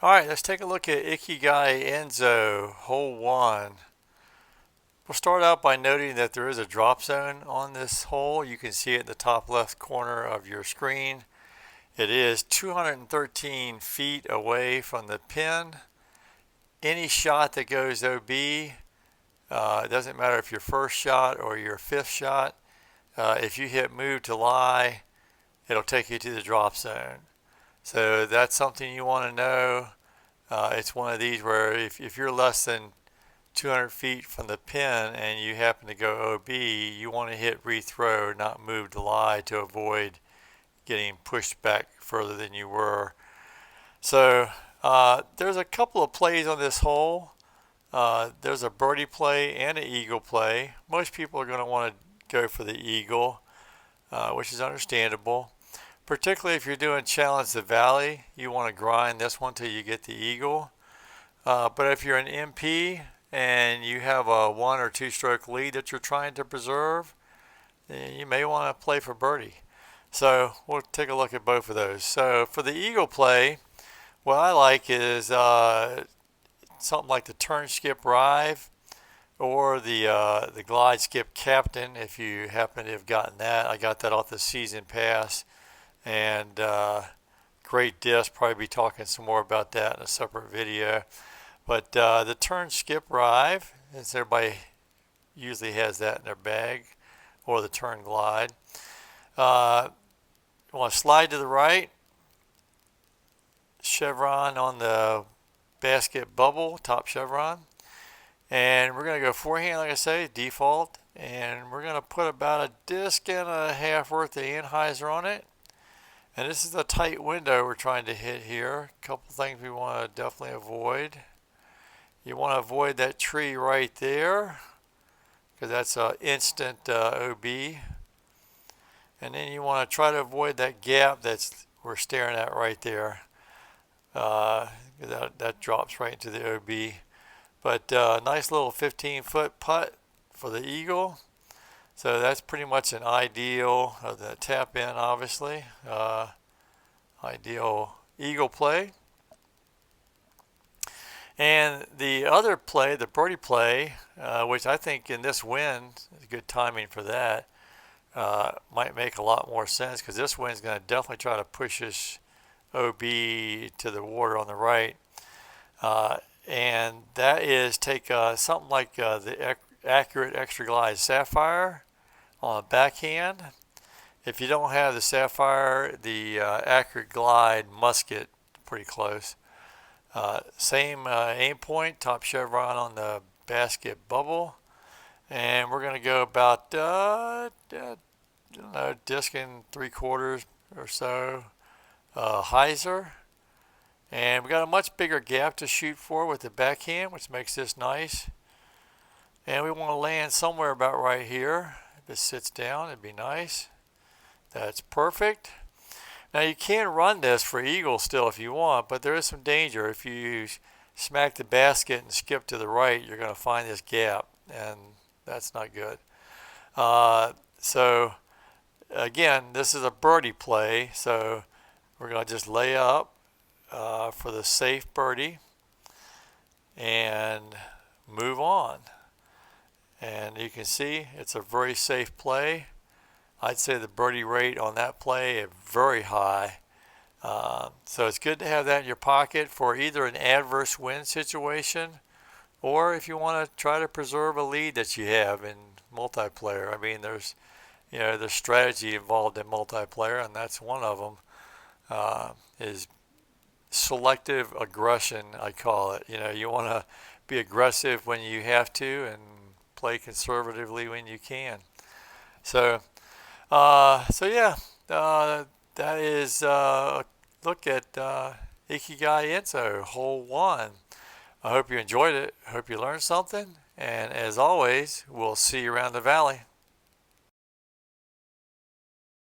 Alright, let's take a look at Ikigai Enso, hole 1. We'll start out by noting that there is a drop zone on this hole. You can see it in the top left corner of your screen. It is 213 feet away from the pin. Any shot that goes OB, it doesn't matter if your first shot or your fifth shot, if you hit move to lie, it'll take you to the drop zone. So that's something you want to know. It's one of these where if you're less than 200 feet from the pin and you happen to go OB, you want to hit rethrow, not move to lie, to avoid getting pushed back further than you were. So there's a couple of plays on this hole. There's a birdie play and an eagle play. Most people are going to want to go for the eagle, which is understandable. Particularly if you're doing Challenge the Valley, you want to grind this one till you get the eagle. But if you're an MP and you have a 1 or 2 stroke lead that you're trying to preserve, then you may want to play for birdie. So we'll take a look at both of those. So for the eagle play, what I like is something like the turn skip rive or the glide skip captain, if you happen to have gotten that. I got that off the season pass. And great disc. Probably be talking some more about that in a separate video. But the turn skip rive, as everybody usually has that in their bag, or the turn glide. You want to slide to the right, chevron on the basket bubble, top chevron, and we're going to go forehand, like I say, default, and we're going to put about a disc and a half worth of anhyzer on it. And this is a tight window we're trying to hit here. A couple things we want to definitely avoid. You want to avoid that tree right there, because that's an instant OB. And then you want to try to avoid that gap that's we're staring at right there. That drops right into the OB. But nice little 15-foot putt for the eagle. So that's pretty much an ideal of the tap in, obviously. Ideal eagle play. And the other play, the birdie play, which I think in this wind, good timing for that, might make a lot more sense, because this wind's going to definitely try to push this OB to the water on the right. And that is take something like the Accurate Extra Glide Sapphire on a backhand. If you don't have the Sapphire, the Accurate Glide Musket, pretty close. Same aim point, top chevron on the basket bubble. And we're going to go about disc and 3/4 or so hyzer. And we got a much bigger gap to shoot for with the backhand, which makes this nice. And we want to land somewhere about right here. If it sits down, it'd be nice. That's perfect. Now you can run this for eagle still if you want, but there is some danger. If you smack the basket and skip to the right, you're going to find this gap, and that's not good. So again, this is a birdie play, so we're going to just lay up for the safe birdie and move on. And you can see it's a very safe play. I'd say the birdie rate on that play is very high. So it's good to have that in your pocket for either an adverse wind situation, or if you want to try to preserve a lead that you have in multiplayer. I mean, there's strategy involved in multiplayer, and that's one of them. Is selective aggression, I call it. You want to be aggressive when you have to, and play conservatively when you can. So yeah, that is a look at Ikigai Enso, hole 1. I hope you enjoyed it. I hope you learned something. And as always, we'll see you around the valley.